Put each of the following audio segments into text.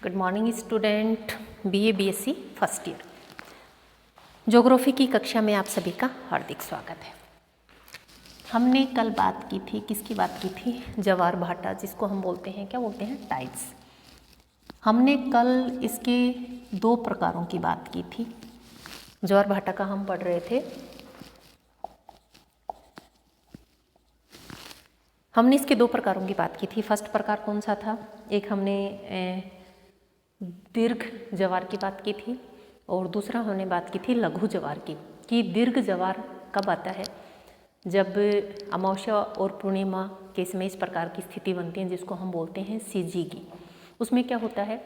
Good morning student, BA BSc first year geography की कक्षा में आप सभी का हार्दिक स्वागत है। हमने कल बात की थी, किसकी बात की थी? ज्वार भाटा, जिसको हम बोलते हैं, क्या बोलते हैं? टाइड्स। हमने कल इसके दो प्रकारों की बात की थी। ज्वार भाटा का हम पढ़ रहे थे। हमने इसके दो प्रकारों की बात की थी। फर्स्ट प्रकार कौन सा था? एक हमने दीर्घ ज्वार की बात की थी और दूसरा हमने बात की थी लघु ज्वार की। कि दीर्घ ज्वार कब आता है? जब अमावस्या और पूर्णिमा के समय इस प्रकार की स्थिति बनती है, जिसको हम बोलते हैं सीजीगी। उसमें क्या होता है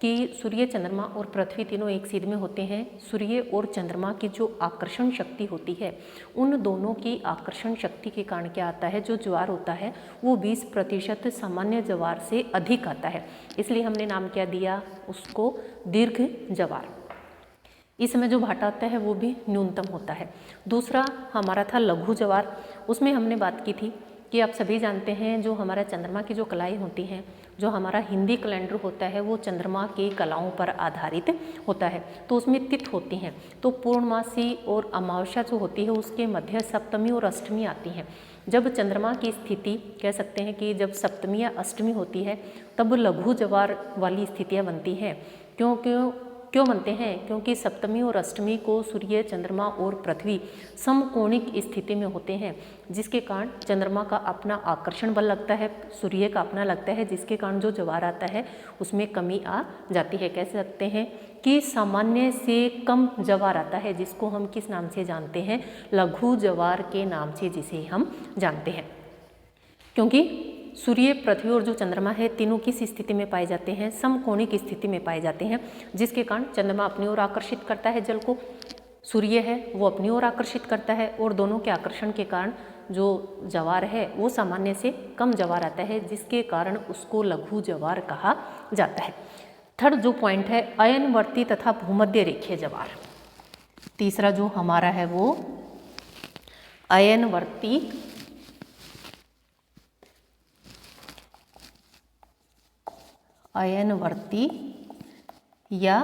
कि सूर्य, चंद्रमा और पृथ्वी तीनों एक सीध में होते हैं। सूर्य और चंद्रमा की जो आकर्षण शक्ति होती है, उन दोनों की आकर्षण शक्ति के कारण क्या आता है, जो ज्वार होता है वो 20% सामान्य ज्वार से अधिक आता है। इसलिए हमने नाम क्या दिया उसको? दीर्घ ज्वार। इस समय जो भाटा आता है वो भी न्यूनतम होता है। दूसरा हमारा था लघु ज्वार। उसमें हमने बात की थी कि आप सभी जानते हैं, जो हमारा चंद्रमा की जो कलाएं होती हैं, जो हमारा हिंदी कैलेंडर होता है वो चंद्रमा की कलाओं पर आधारित होता है। तो उसमें तिथि होती हैं। तो पूर्णमासी और अमावस्या जो होती है उसके मध्य सप्तमी और अष्टमी आती हैं। जब चंद्रमा की स्थिति, कह सकते हैं कि जब सप्तमी या अष्टमी होती है, तब लघु ज्वार वाली स्थितियाँ बनती हैं। क्यों बनते हैं? क्योंकि सप्तमी और अष्टमी को सूर्य, चंद्रमा और पृथ्वी समकोणिक स्थिति में होते हैं, जिसके कारण चंद्रमा का अपना आकर्षण बल लगता है, सूर्य का अपना लगता है, जिसके कारण जो ज्वार आता है उसमें कमी आ जाती है। कह सकते हैं कि सामान्य से कम ज्वार आता है, जिसको हम किस नाम से जानते हैं? लघु ज्वार के नाम से जिसे हम जानते हैं। क्योंकि सूर्य, पृथ्वी और जो चंद्रमा है, तीनों किस स्थिति में पाए जाते हैं? समकोणिक स्थिति में पाए जाते हैं, जिसके कारण चंद्रमा अपनी ओर आकर्षित करता है जल को, सूर्य है वो अपनी ओर आकर्षित करता है, और दोनों के आकर्षण के कारण जो ज्वार है वो सामान्य से कम ज्वार आता है, जिसके कारण उसको लघु ज्वार कहा जाता है। थर्ड जो पॉइंट है, अयनवर्ती तथा भूमध्य रेखीय ज्वार। तीसरा जो हमारा है वो अयनवर्ती या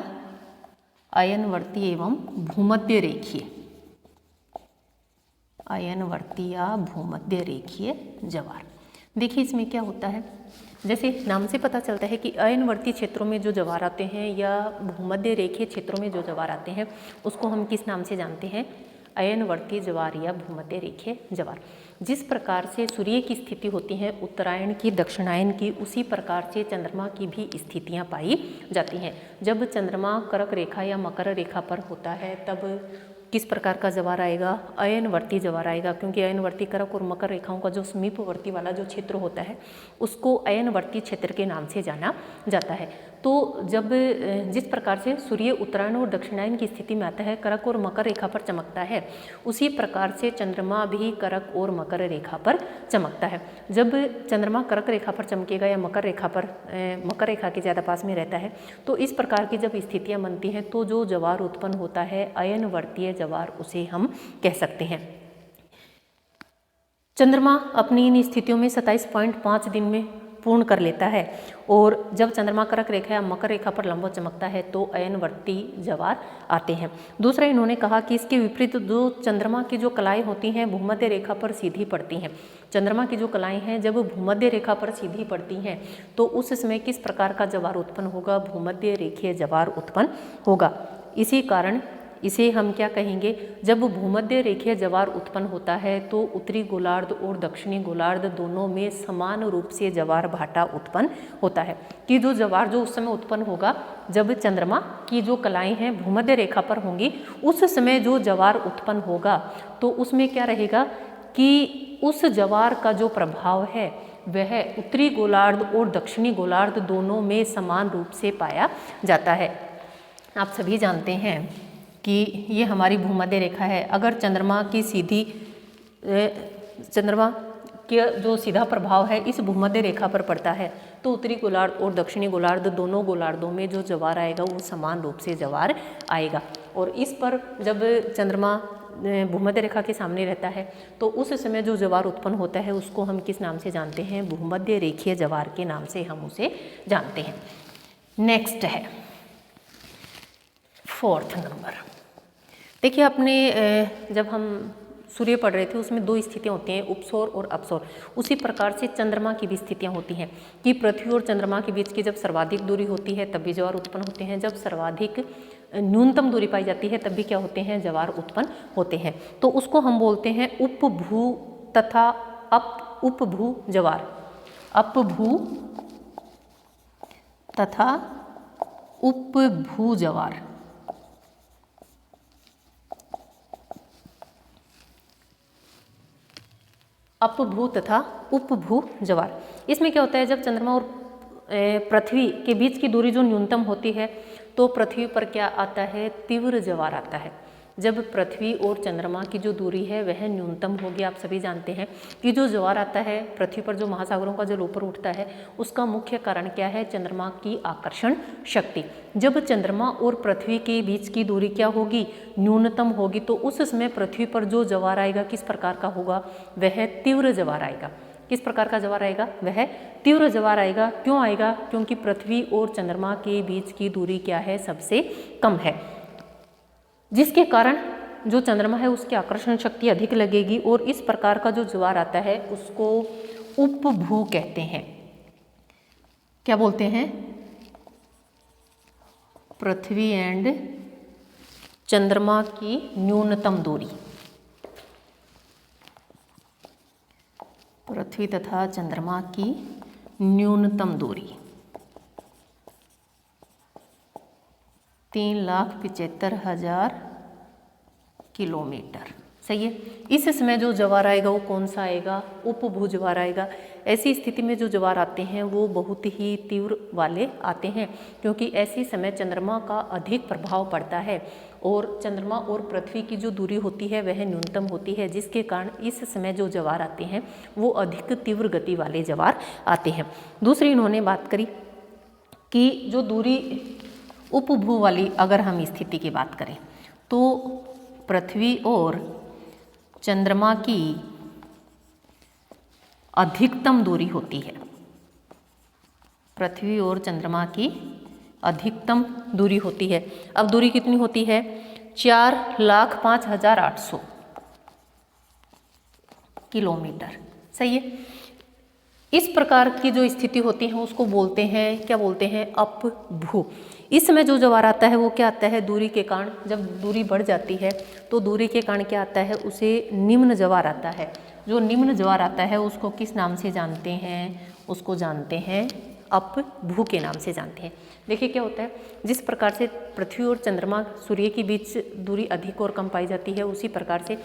अयनवर्ती एवं भूमध्य रेखीय, अयनवर्ती या भूमध्य रेखीय ज्वार। देखिए इसमें क्या होता है, जैसे नाम से पता चलता है कि अयनवर्ती क्षेत्रों में जो ज्वार आते हैं या भूमध्य रेखीय क्षेत्रों में जो ज्वार आते हैं उसको हम किस नाम से जानते हैं? अयनवर्ती ज्वार या भूमध्य रेखीय ज्वार। जिस प्रकार से सूर्य की स्थिति होती है उत्तरायण की, दक्षिणायन की, उसी प्रकार से चंद्रमा की भी स्थितियां पाई जाती हैं। जब चंद्रमा कर्क रेखा या मकर रेखा पर होता है तब किस प्रकार का ज्वार आएगा? अयनवर्ती ज्वार आएगा, क्योंकि अयनवर्ती कर्क और मकर रेखाओं का जो समीपवर्ती वाला जो क्षेत्र होता है उसको अयनवर्ती क्षेत्र के नाम से जाना जाता है। तो जब जिस प्रकार से सूर्य उत्तरायण और दक्षिणायन की स्थिति में आता है, कर्क और मकर रेखा पर चमकता है, उसी प्रकार से चंद्रमा भी कर्क और मकर रेखा पर चमकता है। जब चंद्रमा कर्क रेखा पर चमकेगा या मकर रेखा के ज़्यादा पास में रहता है, तो इस प्रकार की जब स्थितियाँ बनती हैं तो जो ज्वार उत्पन्न होता है अयनवर्तीय ज्वार, उसे हम कह सकते हैं। चंद्रमा अपनी इन स्थितियों में 27.5 दिन में पूर्ण कर लेता है, और जब चंद्रमा कर्क रेखा या मकर रेखा पर लंबवत चमकता है तो अयनवर्ती ज्वार आते हैं। दूसरा इन्होंने कहा कि इसके विपरीत जो चंद्रमा की जो कलाएं होती हैं भूमध्य रेखा पर सीधी पड़ती हैं। चंद्रमा की जो कलाएं हैं जब भूमध्य रेखा पर सीधी पड़ती हैं तो उस समय किस प्रकार का ज्वार उत्पन्न होगा? भूमध्य रेखीय ज्वार उत्पन्न होगा। इसी कारण इसे हम क्या कहेंगे? जब भूमध्य रेखीय ज्वार उत्पन्न होता है तो उत्तरी गोलार्ध और दक्षिणी गोलार्ध दोनों में समान रूप से ज्वार भाटा उत्पन्न होता है। कि जो ज्वार जो उस समय उत्पन्न होगा जब चंद्रमा की जो कलाएं हैं भूमध्य रेखा पर होंगी, उस समय जो ज्वार उत्पन्न होगा तो उसमें क्या रहेगा कि उस ज्वार का जो प्रभाव है वह उत्तरी गोलार्ध और दक्षिणी गोलार्ध दोनों में समान रूप से पाया जाता है। आप सभी जानते हैं कि ये हमारी भूमध्य रेखा है। अगर चंद्रमा का जो सीधा प्रभाव है इस भूमध्य रेखा पर पड़ता है तो उत्तरी गोलार्ध और दक्षिणी गोलार्ध दोनों गोलार्धों में जो ज्वार आएगा वो समान रूप से ज्वार आएगा। और इस पर जब चंद्रमा भूमध्य रेखा के सामने रहता है तो उस समय जो ज्वार उत्पन्न होता है उसको हम किस नाम से जानते हैं? भूमध्य रेखीय ज्वार के नाम से हम उसे जानते हैं। नेक्स्ट है 4th नंबर। देखिए आपने जब हम सूर्य पढ़ रहे थे उसमें 2 स्थितियाँ होती हैं, उपसौर और अपसौर। उसी प्रकार से चंद्रमा की भी स्थितियाँ होती हैं कि पृथ्वी और चंद्रमा के बीच की जब सर्वाधिक दूरी होती है तब भी ज्वार उत्पन्न होते हैं, जब सर्वाधिक न्यूनतम दूरी पाई जाती है तब भी क्या होते हैं, ज्वार उत्पन्न होते हैं। तो उसको हम बोलते हैं उपभू तथा उपभू ज्वार, अपभू तथा उपभू ज्वार। अपभू तथा उपभू ज्वार। इसमें क्या होता है, जब चंद्रमा और पृथ्वी के बीच की दूरी जो न्यूनतम होती है तो पृथ्वी पर क्या आता है, तीव्र ज्वार आता है। जब पृथ्वी और चंद्रमा की जो दूरी है वह न्यूनतम होगी, आप सभी जानते हैं कि जो ज्वार आता है पृथ्वी पर, जो महासागरों का जल ऊपर उठता है, उसका मुख्य कारण क्या है, चंद्रमा की आकर्षण शक्ति। जब चंद्रमा और पृथ्वी के बीच की दूरी क्या होगी, न्यूनतम होगी, तो उस समय पृथ्वी पर जो ज्वार आएगा किस प्रकार का होगा, वह तीव्र ज्वार आएगा। किस प्रकार का ज्वार आएगा, वह तीव्र ज्वार आएगा। क्यों आएगा, क्योंकि पृथ्वी और चंद्रमा के बीच की दूरी क्या है, सबसे कम है, जिसके कारण जो चंद्रमा है उसकी आकर्षण शक्ति अधिक लगेगी और इस प्रकार का जो ज्वार आता है उसको उपभू कहते हैं। क्या बोलते हैं, पृथ्वी एंड चंद्रमा की न्यूनतम दूरी, पृथ्वी तथा चंद्रमा की न्यूनतम दूरी 3,75,000 किलोमीटर। सही है। इस समय जो ज्वार आएगा वो कौन सा आएगा, उपभू ज्वार आएगा। ऐसी स्थिति में जो ज्वार आते हैं वो बहुत ही तीव्र वाले आते हैं, क्योंकि ऐसी समय चंद्रमा का अधिक प्रभाव पड़ता है और चंद्रमा और पृथ्वी की जो दूरी होती है वह न्यूनतम होती है, जिसके कारण इस समय जो ज्वार आते हैं वो अधिक तीव्र गति वाले ज्वार आते हैं। दूसरी इन्होंने बात करी कि जो दूरी उपभू वाली, अगर हम स्थिति की बात करें तो पृथ्वी और चंद्रमा की अधिकतम दूरी होती है, पृथ्वी और चंद्रमा की अधिकतम दूरी होती है। अब दूरी कितनी होती है, 4,05,800 किलोमीटर। सही है। इस प्रकार की जो स्थिति होती है उसको बोलते हैं, क्या बोलते हैं, अपभू। इस समय जो ज्वार आता है वो क्या आता है, दूरी के कारण, जब दूरी बढ़ जाती है तो दूरी के कारण क्या आता है, उसे निम्न ज्वार आता है। जो निम्न ज्वार आता है उसको किस नाम से जानते हैं, उसको जानते हैं अपभू के नाम से जानते हैं। देखिए क्या होता है, जिस प्रकार से पृथ्वी और चंद्रमा सूर्य के बीच दूरी अधिक और कम पाई जाती है, उसी प्रकार से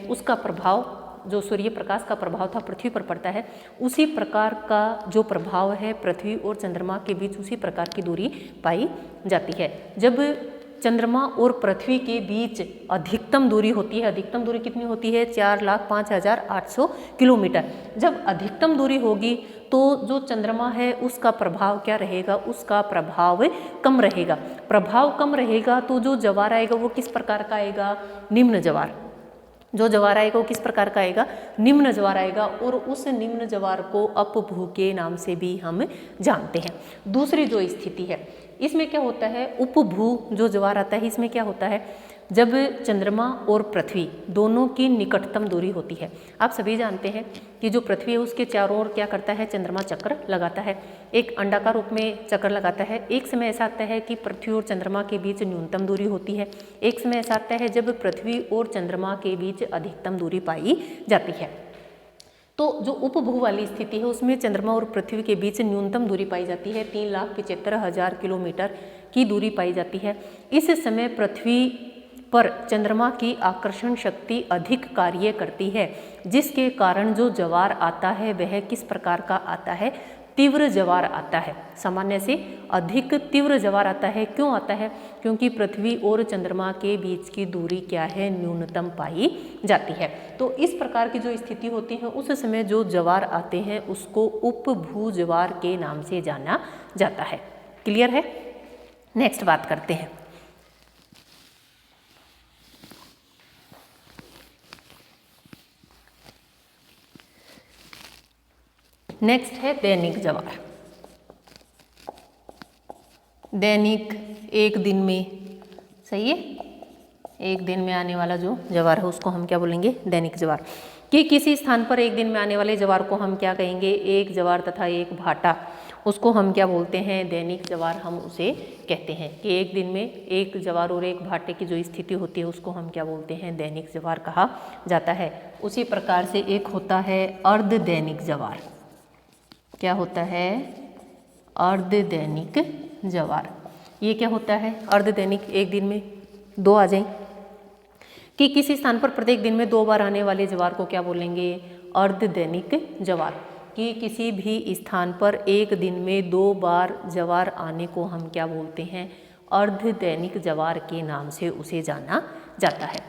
उसका प्रभाव, जो सूर्य प्रकाश का प्रभाव था पृथ्वी पर पड़ता है, उसी प्रकार का जो प्रभाव है पृथ्वी और चंद्रमा के बीच उसी प्रकार की दूरी पाई जाती है। जब चंद्रमा और पृथ्वी के बीच अधिकतम दूरी होती है, अधिकतम दूरी कितनी होती है, 4,05,800 किलोमीटर। जब अधिकतम दूरी होगी तो जो चंद्रमा है उसका प्रभाव क्या रहेगा, उसका प्रभाव कम रहेगा। प्रभाव कम रहेगा तो जो ज्वार आएगा वो किस प्रकार का आएगा, निम्न ज्वार। जो ज्वार आएगा वो किस प्रकार का आएगा, निम्न ज्वार आएगा, और उस निम्न ज्वार को अपभू के नाम से भी हम जानते हैं। दूसरी जो स्थिति है इसमें क्या होता है, उपभू जो ज्वार आता है इसमें क्या होता है, जब चंद्रमा और पृथ्वी दोनों की निकटतम दूरी होती है। आप सभी जानते हैं कि जो पृथ्वी है उसके चारों ओर क्या करता है, चंद्रमा चक्र लगाता है, एक अंडाकार रूप में चक्कर लगाता है। एक समय ऐसा आता है कि पृथ्वी और चंद्रमा के बीच न्यूनतम दूरी होती है, एक समय ऐसा आता है जब पृथ्वी और चंद्रमा के बीच अधिकतम दूरी पाई जाती है। तो जो उपभू वाली स्थिति है उसमें चंद्रमा और पृथ्वी के बीच न्यूनतम दूरी पाई जाती है, 3,75,000 किलोमीटर की दूरी पाई जाती है। इस समय पृथ्वी पर चंद्रमा की आकर्षण शक्ति अधिक कार्य करती है, जिसके कारण जो ज्वार आता है वह किस प्रकार का आता है, तीव्र ज्वार आता है। सामान्य से अधिक तीव्र ज्वार आता है। क्यों आता है, क्योंकि पृथ्वी और चंद्रमा के बीच की दूरी क्या है, न्यूनतम पाई जाती है। तो इस प्रकार की जो स्थिति होती है उस समय जो ज्वार आते हैं उसको उपभू ज्वार के नाम से जाना जाता है। क्लियर है। नेक्स्ट बात करते हैं। नेक्स्ट है दैनिक ज्वार। दैनिक एक दिन में, सही है, एक दिन में आने वाला जो ज्वार है उसको हम क्या बोलेंगे, दैनिक ज्वार। कि किसी स्थान पर एक दिन में आने वाले ज्वार को हम क्या कहेंगे, एक ज्वार तथा एक भाटा, उसको हम क्या बोलते हैं, दैनिक ज्वार हम उसे कहते हैं। कि एक दिन में एक ज्वार और एक भाटे की जो स्थिति होती है उसको हम क्या बोलते हैं, दैनिक ज्वार कहा जाता है। उसी प्रकार से एक होता है अर्ध दैनिक ज्वार। क्या होता है, अर्ध दैनिक ज्वार। ये क्या होता है, अर्ध दैनिक, एक दिन में दो आ जाए। कि किसी स्थान पर प्रत्येक दिन में 2 बार आने वाले ज्वार को क्या बोलेंगे, अर्ध दैनिक ज्वार। कि किसी भी स्थान पर एक दिन में 2 बार ज्वार आने को हम क्या बोलते हैं, अर्ध दैनिक ज्वार के नाम से उसे जाना जाता है।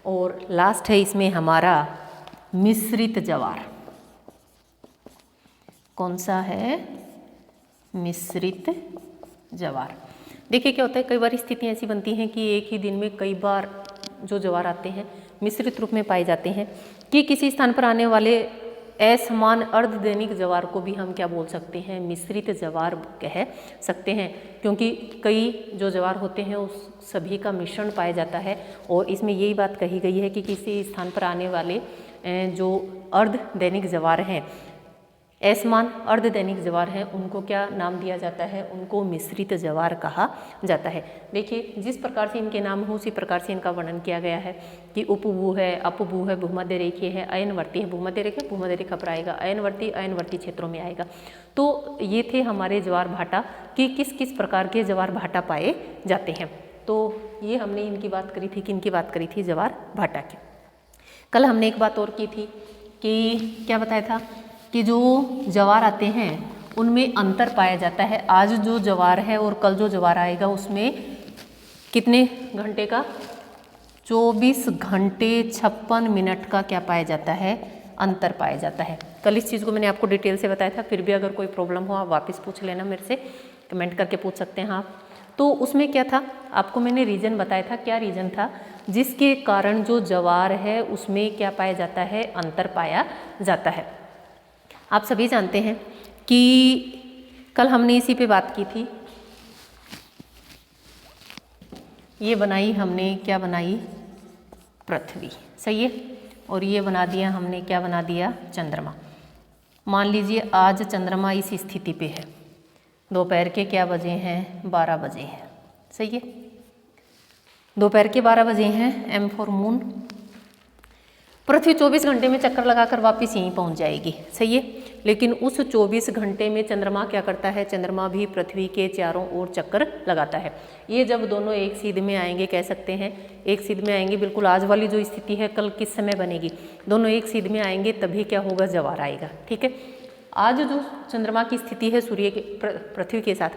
और लास्ट है इसमें हमारा मिश्रित ज्वार। कौन सा है, मिश्रित ज्वार। देखिए क्या होता है, कई बार स्थितियाँ ऐसी बनती हैं कि एक ही दिन में कई बार जो ज्वार आते हैं मिश्रित रूप में पाए जाते हैं। कि किसी स्थान पर आने वाले असमान अर्ध दैनिक ज्वार को भी हम क्या बोल सकते हैं, मिश्रित ज्वार कह सकते हैं। क्योंकि कई जो ज्वार होते हैं उस सभी का मिश्रण पाया जाता है। और इसमें यही बात कही गई है कि किसी स्थान पर आने वाले जो अर्ध दैनिक ज्वार हैं, असमान अर्ध दैनिक ज्वार हैं, उनको क्या नाम दिया जाता है, उनको मिश्रित ज्वार कहा जाता है। देखिए जिस प्रकार से इनके नाम हो उसी प्रकार से इनका वर्णन किया गया है। कि उपभू है, अपभू है, भूमध्य रेखीय है, अयनवर्ती है, भूमध्य रेखा भूमध्य रेखा पर आएगा, अयनवर्ती क्षेत्रों में आएगा। तो ये थे हमारे ज्वार भाटा कि किस किस प्रकार के ज्वार भाटा पाए जाते हैं। तो ये हमने इनकी बात करी थी, किनकी बात करी थी, ज्वार भाटा की। कल हमने एक बात और की थी कि क्या बताया था कि जो ज्वार आते हैं उनमें अंतर पाया जाता है। आज जो ज्वार है और कल जो ज्वार आएगा उसमें कितने घंटे का, 24 घंटे 56 मिनट का क्या पाया जाता है, अंतर पाया जाता है। कल इस चीज़ को मैंने आपको डिटेल से बताया था। फिर भी अगर कोई प्रॉब्लम हो आप वापस पूछ लेना मेरे से, कमेंट करके पूछ सकते हैं आप। तो उसमें क्या था, आपको मैंने रीज़न बताया था। क्या रीज़न था, जिसके कारण जो ज्वार है उसमें क्या पाया जाता है, अंतर पाया जाता है। आप सभी जानते हैं कि कल हमने इसी पे बात की थी। ये बनाई हमने, क्या बनाई, पृथ्वी, सही है। और ये बना दिया हमने, क्या बना दिया, चंद्रमा। मान लीजिए आज चंद्रमा इस स्थिति पे है, दोपहर के क्या बजे हैं, 12 बजे हैं, सही है। दोपहर के 12 बजे हैं, एम फॉर मून। पृथ्वी 24 घंटे में चक्कर लगाकर वापस यहीं पहुंच जाएगी, सही है। लेकिन उस 24 घंटे में चंद्रमा क्या करता है, चंद्रमा भी पृथ्वी के चारों ओर चक्कर लगाता है। ये जब दोनों एक सीध में आएंगे, कह सकते हैं एक सीध में आएंगे, बिल्कुल आज वाली जो स्थिति है कल किस समय बनेगी, दोनों एक सीध में आएंगे तभी क्या होगा, ज्वार आएगा, ठीक है। आज जो चंद्रमा की स्थिति है सूर्य के पृथ्वी के साथ,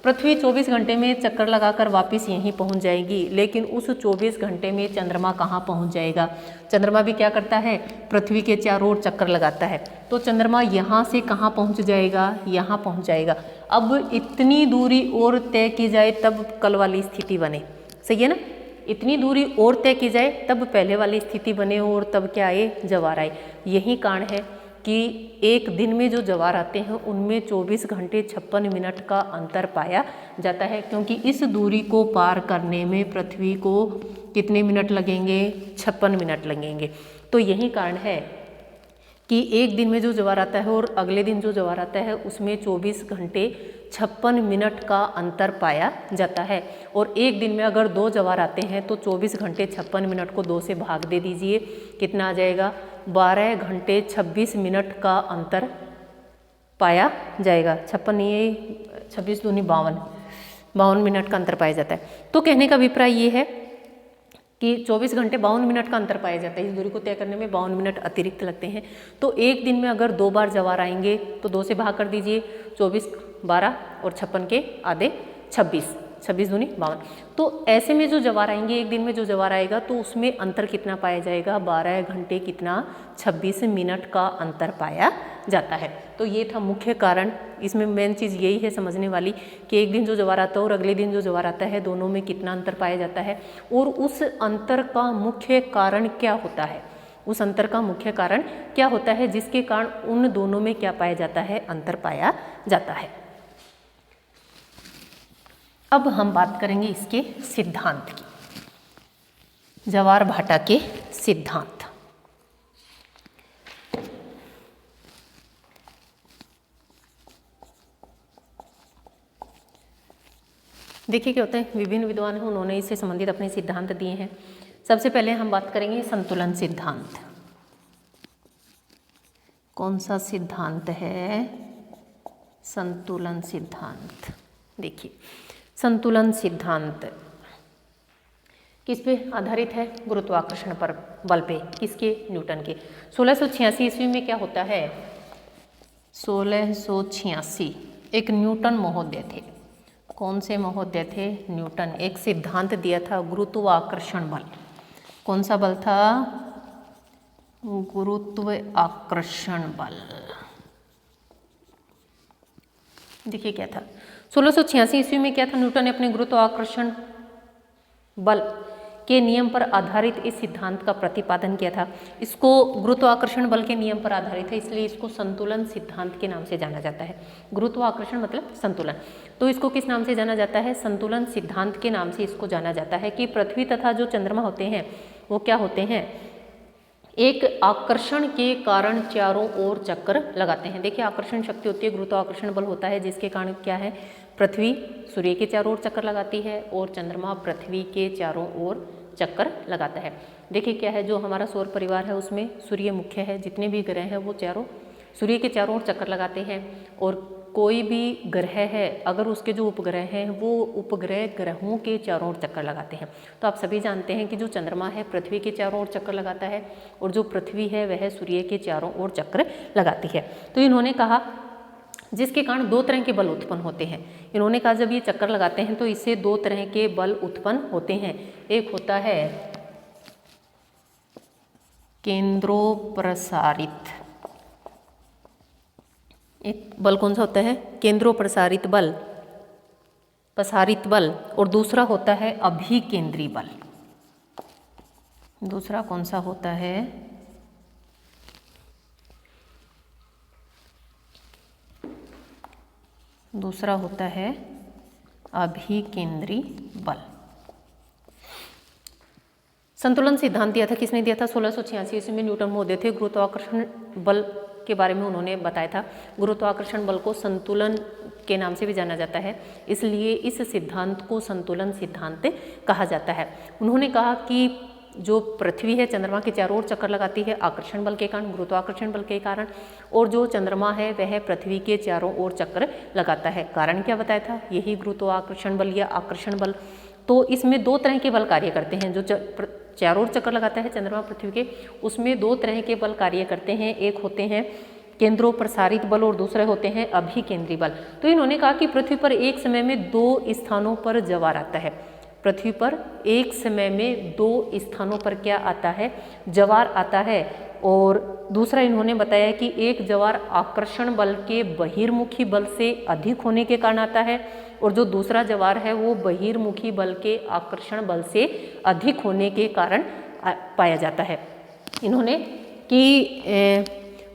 पृथ्वी 24 घंटे में चक्कर लगाकर वापस यहीं पहुंच जाएगी। लेकिन उस 24 घंटे में चंद्रमा कहाँ पहुंच जाएगा, चंद्रमा भी क्या करता है, पृथ्वी के चारों ओर चक्कर लगाता है। तो चंद्रमा यहाँ से कहाँ पहुंच जाएगा, यहाँ पहुंच जाएगा। अब इतनी दूरी और तय की जाए तब कल वाली स्थिति बने, सही है ना। इतनी दूरी और तय की जाए तब पहले वाली स्थिति बने और तब क्या आए, ज्वार आए। यही कारण है कि एक दिन में जो ज्वार आते हैं उनमें 24 घंटे 56 मिनट का अंतर पाया जाता है। क्योंकि इस दूरी को पार करने में पृथ्वी को कितने मिनट लगेंगे, 56 मिनट लगेंगे। तो यही कारण है कि एक दिन में जो ज्वार आता है और अगले दिन जो ज्वार आता है उसमें 24 घंटे 56 मिनट का अंतर पाया जाता है। और एक दिन में अगर 2 ज्वार आते हैं तो 24 घंटे 56 मिनट को 2 से भाग दे दीजिए, कितना आ जाएगा, 12 घंटे 26 मिनट का अंतर पाया जाएगा। 56 ये 26 दूनी 52 मिनट का अंतर पाया जाता है। तो कहने का अभिप्राय ये है कि 24 घंटे 52 मिनट का अंतर पाया जाता है। इस दूरी को तय करने में 52 मिनट अतिरिक्त लगते हैं। तो एक दिन में अगर 2 बार ज्वार आएंगे तो 2 से भाग कर दीजिए, 24 12 और 56 के आधे 26, 26 दूनी 52। तो ऐसे में जो ज्वार आएंगे, एक दिन में जो ज्वार आएगा तो उसमें अंतर कितना पाया जाएगा, 12 घंटे कितना 26 मिनट का अंतर पाया जाता है। तो ये था मुख्य कारण। इसमें मेन चीज़ यही है समझने वाली कि एक दिन जो ज्वार आता है और अगले दिन जो ज्वार आता है दोनों में कितना अंतर पाया जाता है और उस अंतर का मुख्य कारण क्या होता है, उस अंतर का मुख्य कारण क्या होता है जिसके कारण उन दोनों में क्या पाया जाता है, अंतर पाया जाता है। अब हम बात करेंगे इसके सिद्धांत की, जवार भाटा के सिद्धांत। देखिए क्या होता है, विभिन्न विद्वान हैं, उन्होंने इससे संबंधित अपने सिद्धांत दिए हैं। सबसे पहले हम बात करेंगे संतुलन सिद्धांत। कौन सा सिद्धांत है? संतुलन सिद्धांत। देखिए संतुलन सिद्धांत किस पे आधारित है? गुरुत्वाकर्षण पर बल पे। किसके? न्यूटन के। 1686 ईस्वी में क्या होता है? 1686 एक न्यूटन महोदय थे। कौन से महोदय थे? न्यूटन। एक सिद्धांत दिया था गुरुत्वाकर्षण बल। कौन सा बल था? गुरुत्वाकर्षण बल। देखिए क्या था, 1686 ईस्वी में क्या था, न्यूटन ने अपने गुरुत्वाकर्षण बल के नियम पर आधारित इस सिद्धांत का प्रतिपादन किया था। इसको गुरुत्वाकर्षण बल के नियम पर आधारित है, इसलिए इसको संतुलन सिद्धांत के नाम से जाना जाता है। गुरुत्वाकर्षण मतलब संतुलन, तो इसको किस नाम से जाना जाता है? संतुलन सिद्धांत के नाम से इसको जाना जाता है कि पृथ्वी तथा जो चंद्रमा होते हैं वो क्या होते हैं? एक आकर्षण के कारण चारों ओर चक्कर लगाते हैं। देखिए आकर्षण शक्ति होती है, गुरुत्वाकर्षण बल होता है, जिसके कारण क्या है, पृथ्वी सूर्य के चारों ओर चक्कर लगाती है और चंद्रमा पृथ्वी के चारों ओर चक्कर लगाता है। देखिए क्या है, जो हमारा सौर परिवार है उसमें सूर्य मुख्य है, जितने भी ग्रह हैं वो चारों सूर्य के चारों ओर चक्कर लगाते हैं। और कोई भी ग्रह है अगर उसके जो उपग्रह हैं वो उपग्रह ग्रहों के चारों ओर चक्कर लगाते हैं। तो आप सभी जानते हैं कि जो चंद्रमा है पृथ्वी के चारों ओर चक्कर लगाता है और जो पृथ्वी है वह सूर्य के चारों ओर चक्कर लगाती है। तो इन्होंने कहा जिसके कारण दो तरह के बल उत्पन्न होते हैं। इन्होंने कहा जब ये चक्कर लगाते हैं तो इससे दो तरह के बल उत्पन्न होते हैं। एक होता है केंद्रोप्रसारित, एक बल कौन सा होता है? केंद्रोप्रसारित बल, प्रसारित बल, और दूसरा होता है अभिकेंद्री बल। दूसरा कौन सा होता है? दूसरा होता है अभिकेंद्री बल। संतुलन सिद्धांत दिया था, किसने दिया था? 1686 ईस्वी में न्यूटन महोदय थे। गुरुत्वाकर्षण बल के बारे में उन्होंने बताया था। गुरुत्वाकर्षण बल को संतुलन के नाम से भी जाना जाता है, इसलिए इस सिद्धांत को संतुलन सिद्धांत कहा जाता है। उन्होंने कहा कि जो पृथ्वी है चंद्रमा के चारों ओर चक्कर लगाती है आकर्षण बल के कारण, गुरुत्वाकर्षण बल के कारण, और जो चंद्रमा है वह पृथ्वी के चारों ओर चक्कर लगाता है। कारण क्या बताया था? यही गुरुत्वाकर्षण बल या आकर्षण बल। तो इसमें दो तरह के बल कार्य करते हैं। जो चारों ओर चक्कर लगाता है चंद्रमा पृथ्वी के, उसमें दो तरह के बल कार्य करते हैं। एक होते हैं केंद्रोप्रसारित बल और दूसरे होते हैं अभिकेंद्री बल। तो इन्होंने कहा कि पृथ्वी पर एक समय में दो स्थानों पर ज्वार आता है। पृथ्वी पर एक समय में दो स्थानों पर क्या आता है? ज्वार आता है। और दूसरा इन्होंने बताया कि एक ज्वार आकर्षण बल के बहिर्मुखी बल से अधिक होने के कारण आता है और जो दूसरा ज्वार है वो बहिर्मुखी बल के आकर्षण बल से अधिक होने के कारण पाया जाता है। इन्होंने कि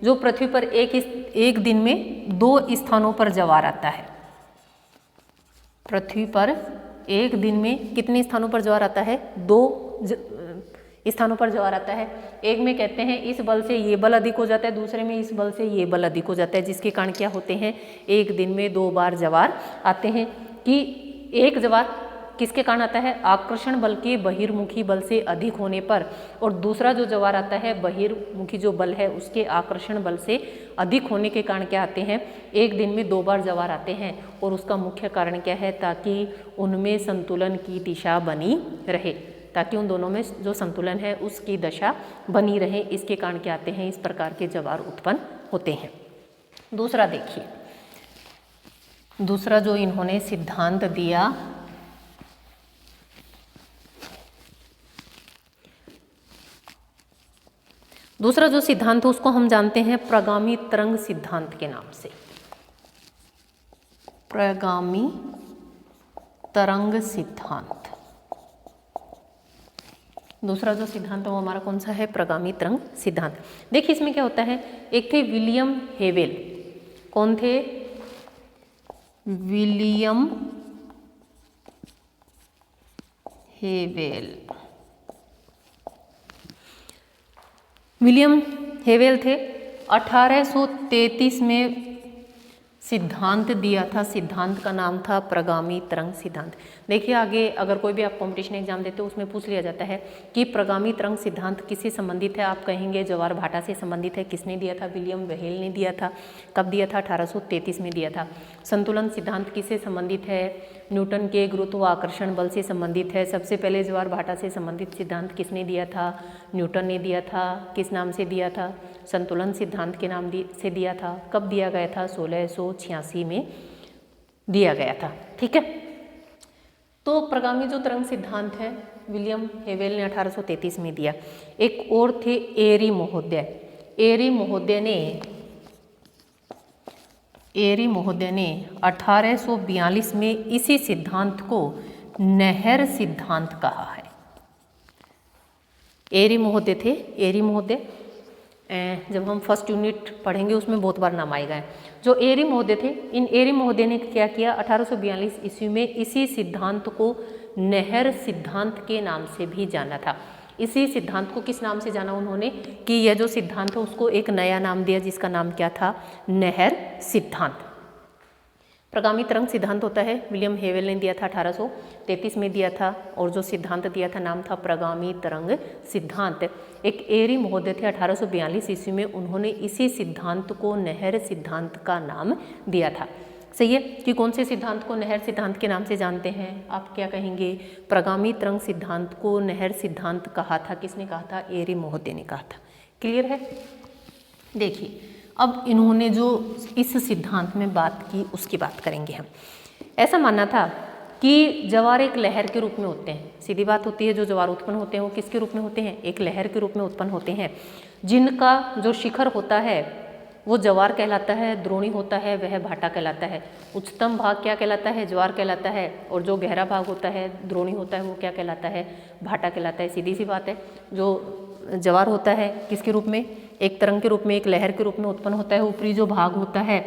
जो पृथ्वी पर एक दिन में दो स्थानों पर ज्वार आता है। पृथ्वी पर एक दिन में कितने स्थानों पर ज्वार आता है? दो स्थानों पर ज्वार आता है। एक में कहते हैं इस बल से ये बल अधिक हो जाता है, दूसरे में इस बल से ये बल अधिक हो जाता है, जिसके कारण क्या होते हैं? एक दिन में दो बार ज्वार आते हैं। कि एक ज्वार किसके कारण आता है? आकर्षण बल के बहिर्मुखी बल से अधिक होने पर, और दूसरा जो ज्वार आता है बहिर्मुखी जो बल है उसके आकर्षण बल से अधिक होने के कारण क्या आते हैं? एक दिन में दो बार ज्वार आते हैं। और उसका मुख्य कारण क्या है? ताकि उनमें संतुलन की दिशा बनी रहे, ताकि उन दोनों में जो संतुलन है उसकी दशा बनी रहे। इसके कारण क्या आते हैं? इस प्रकार के ज्वार उत्पन्न होते हैं। दूसरा देखिए, दूसरा जो इन्होंने सिद्धांत दिया दूसरा जो सिद्धांत है उसको हम जानते हैं प्रगामी तरंग सिद्धांत के नाम से। प्रगामी तरंग सिद्धांत। दूसरा जो सिद्धांत है वो हमारा कौन सा है? प्रगामी तरंग सिद्धांत। देखिए इसमें क्या होता है, एक थे विलियम हेवेल। कौन थे? विलियम हेवेल। विलियम हेवेल थे। 1833 में सिद्धांत दिया था, सिद्धांत का नाम था प्रगामी तरंग सिद्धांत। देखिए आगे अगर कोई भी आप कंपटीशन एग्जाम देते हो उसमें पूछ लिया जाता है कि प्रगामी तरंग सिद्धांत किससे संबंधित है, आप कहेंगे ज्वार भाटा से संबंधित है। किसने दिया था? विलियम व्हेल ने दिया था। कब दिया था? 1833 में दिया था। संतुलन सिद्धांत किससे संबंधित है? न्यूटन के गुरुत्वाकर्षण बल से संबंधित है। सबसे पहले ज्वार भाटा से संबंधित सिद्धांत किसने दिया था? न्यूटन ने दिया था। किस नाम से दिया था? संतुलन सिद्धांत के नाम से दिया था। कब दिया गया था? 1686 में दिया गया था। ठीक है, तो प्रगामी जो तरंग सिद्धांत है विलियम हेवेल ने 1833 में दिया। एक और थे एरी महोदय। एरी महोदय ने 1842 में इसी सिद्धांत को नेहर सिद्धांत कहा है। एरी महोदय थे। एरी महोदय जब हम फर्स्ट यूनिट पढ़ेंगे उसमें बहुत बार नाम आएगा। जो एरी महोदय थे, इन एरी महोदय ने क्या किया? 1842 ईस्वी में इसी सिद्धांत को नेहर सिद्धांत के नाम से भी जाना था। इसी सिद्धांत को किस नाम से जाना उन्होंने? कि यह जो सिद्धांत है उसको एक नया नाम दिया जिसका नाम क्या था? नेहर सिद्धांत। प्रगामी तरंग सिद्धांत होता है, विलियम हेवेल ने दिया था, 1833 में दिया था। और जो सिद्धांत दिया था नाम था प्रगामी तरंग सिद्धांत। एक एरी महोदय थे, 1842 ईस्वी में उन्होंने इसी सिद्धांत को नेहर सिद्धांत का नाम दिया था। सही है कि कौन से सिद्धांत को नेहर सिद्धांत के नाम से जानते हैं? आप क्या कहेंगे? प्रगामी तरंग सिद्धांत को नेहर सिद्धांत कहा था। किसने कहा था? एरी महोदय ने कहा था। क्लियर है? देखिए अब इन्होंने जो इस सिद्धांत में बात की उसकी बात करेंगे हम। ऐसा मानना था कि ज्वार एक लहर के रूप में होते हैं। सीधी बात होती है, जो ज्वार उत्पन्न होते हैं वो किसके रूप में होते हैं? एक लहर के रूप में उत्पन्न होते हैं, जिनका जो शिखर होता है वो ज्वार कहलाता है, द्रोणी होता है वह भाटा कहलाता है। उच्चतम भाग क्या कहलाता है? ज्वार कहलाता है। और जो गहरा भाग होता है, द्रोणी होता है, वो क्या कहलाता है? भाटा कहलाता है। सीधी सी बात है। जो ज्वार होता है किसके रूप में? एक तरंग के रूप में, एक लहर के रूप में उत्पन्न होता है। ऊपरी जो भाग होता है,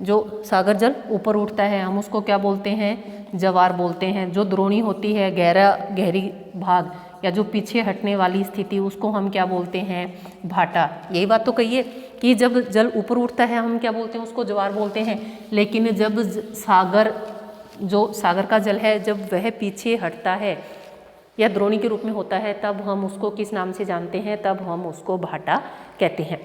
जो सागर जल ऊपर उठता है, हम उसको क्या बोलते हैं? ज्वार बोलते हैं। जो द्रोणी होती है, गहरी भाग या जो पीछे हटने वाली स्थिति, उसको हम क्या बोलते हैं? भाटा। यही बात तो कही है कि जब जल ऊपर उठता है हम क्या बोलते हैं? उसको ज्वार बोलते हैं। लेकिन जब सागर का जल है, जब वह पीछे हटता है या द्रोणी के रूप में होता है, तब हम उसको किस नाम से जानते हैं? तब हम उसको भाटा कहते हैं।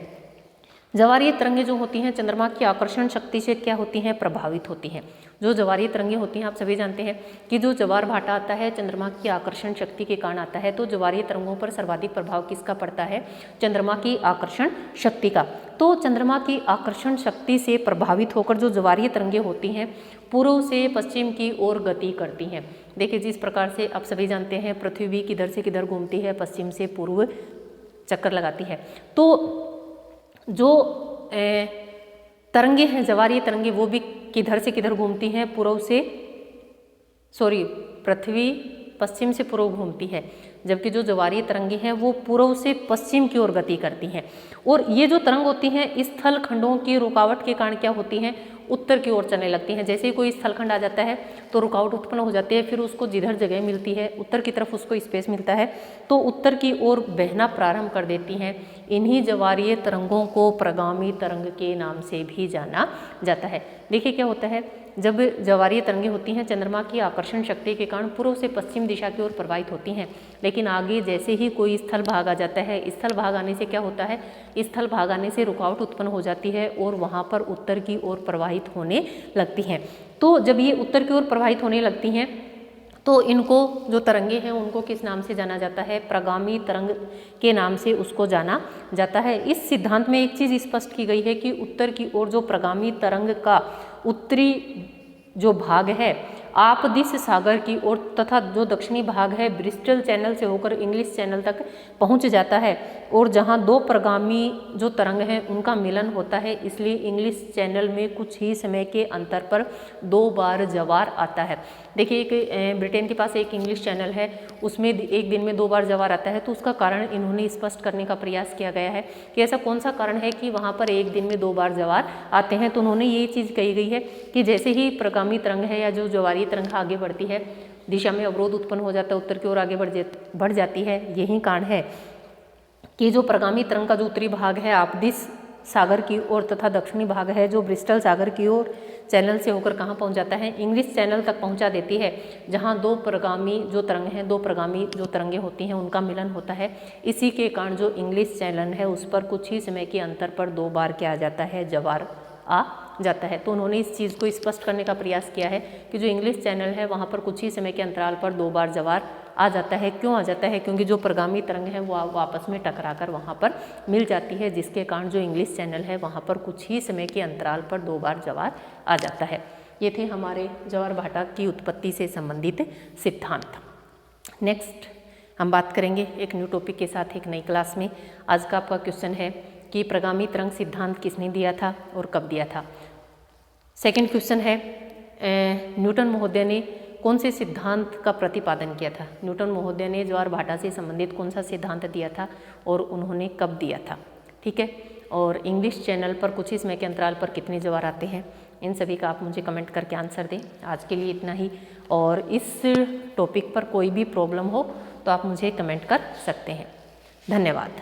ज्वारीय तरंगें जो होती हैं चंद्रमा की आकर्षण शक्ति से क्या होती हैं? प्रभावित होती हैं। जो ज्वारीय तरंगें होती हैं, आप सभी जानते हैं कि जो ज्वार भाटा आता है चंद्रमा की आकर्षण शक्ति के कारण आता है। तो ज्वारीय तरंगों पर सर्वाधिक प्रभाव किसका पड़ता है? चंद्रमा की आकर्षण शक्ति का। तो चंद्रमा की आकर्षण शक्ति से प्रभावित होकर जो ज्वारीय तरंगें होती हैं पूर्व से पश्चिम की ओर गति करती हैं। देखिए जिस प्रकार से आप सभी जानते हैं पृथ्वी भी किधर से किधर घूमती है? पश्चिम से पूर्व चक्कर लगाती है। तो जो तरंगे हैं, ज्वारीय तरंगे, वो भी किधर से किधर घूमती हैं? पृथ्वी पश्चिम से पूर्व घूमती है, जबकि जो ज्वारीय तरंगे हैं वो पूर्व से पश्चिम की ओर गति करती हैं। और ये जो तरंग होती हैं स्थल खंडों की रुकावट के कारण क्या होती हैं? उत्तर की ओर चलने लगती हैं। जैसे ही कोई स्थलखंड आ जाता है तो रुकावट उत्पन्न हो जाती है, फिर उसको जिधर जगह मिलती है उत्तर की तरफ उसको स्पेस मिलता है तो उत्तर की ओर बहना प्रारंभ कर देती हैं। इन्हीं ज्वारीय तरंगों को प्रगामी तरंग के नाम से भी जाना जाता है। देखिए क्या होता है, जब ज्वारीय तरंगें होती हैं चंद्रमा की आकर्षण शक्ति के कारण पूर्व से पश्चिम दिशा की ओर प्रवाहित होती हैं, लेकिन आगे जैसे ही कोई स्थल भाग आ जाता है, स्थल भाग आने से क्या होता है? स्थल भाग आने से रुकावट उत्पन्न हो जाती है और वहाँ पर उत्तर की ओर प्रवाहित होने लगती हैं। तो जब ये उत्तर की ओर प्रवाहित होने लगती हैं तो इनको जो तरंगे हैं उनको किस नाम से जाना जाता है? प्रगामी तरंग के नाम से उसको जाना जाता है। इस सिद्धांत में एक चीज़ स्पष्ट की गई है कि उत्तर की ओर जो प्रगामी तरंग का उत्तरी जो भाग है आपदिश सागर की ओर तथा जो दक्षिणी भाग है ब्रिस्टल चैनल से होकर इंग्लिश चैनल तक पहुंच जाता है, और जहां दो प्रगामी जो तरंग हैं उनका मिलन होता है, इसलिए इंग्लिश चैनल में कुछ ही समय के अंतर पर 2 बार ज्वार आता है। देखिए एक ब्रिटेन के पास एक इंग्लिश चैनल है, उसमें एक दिन में 2 बार ज्वार आता है। तो उसका कारण इन्होंने स्पष्ट करने का प्रयास किया गया है कि ऐसा कौन सा कारण है कि वहाँ पर एक दिन में 2 बार ज्वार आते हैं। तो उन्होंने ये चीज़ कही गई है कि जैसे ही प्रगामी तरंग है या जो ज्वारीय प्रगामी तरंग आगे बढ़ती है, दिशा में अवरोध उत्पन्न हो जाता है, उत्तर की ओर आगे बढ़ जाती है। यही कारण है कि जो प्रगामी तरंग का जो उत्तरी भाग है आपदिश सागर की ओर तथा दक्षिणी भाग है जो ब्रिस्टल सागर की ओर चैनल से होकर कहाँ पहुँच जाता है, इंग्लिश चैनल तक पहुँचा देती है, जहाँ दो प्रगामी जो तरंग हैं, दो प्रगामी जो तरंगें होती हैं उनका मिलन होता है। इसी के कारण जो इंग्लिश चैनल है उस पर कुछ ही समय के अंतर पर 2 बार क्या आ जाता है, जवार आ जाता है। तो उन्होंने इस चीज़ को स्पष्ट करने का प्रयास किया है कि जो इंग्लिश चैनल है वहाँ पर कुछ ही समय के अंतराल पर 2 बार जवार आ जाता है। क्यों आ जाता है? क्योंकि जो प्रगामी तरंग है वो आपस में टकराकर वहाँ पर मिल जाती है, जिसके कारण जो इंग्लिश चैनल है वहाँ पर कुछ ही समय के अंतराल पर 2 बार जवार आ जाता है। ये थे हमारे ज्वार भाटा की उत्पत्ति से संबंधित सिद्धांत। नेक्स्ट हम बात करेंगे एक न्यू टॉपिक के साथ एक नई क्लास में। आज का आपका क्वेश्चन है कि प्रगामी तरंग सिद्धांत किसने दिया था और कब दिया था। सेकंड क्वेश्चन है न्यूटन महोदय ने कौन से सिद्धांत का प्रतिपादन किया था। न्यूटन महोदय ने ज्वार भाटा से संबंधित कौन सा सिद्धांत दिया था और उन्होंने कब दिया था। ठीक है, और इंग्लिश चैनल पर कुछ ही समय के अंतराल पर कितने ज्वार आते हैं, इन सभी का आप मुझे कमेंट करके आंसर दें। आज के लिए इतना ही, और इस टॉपिक पर कोई भी प्रॉब्लम हो तो आप मुझे कमेंट कर सकते हैं। धन्यवाद।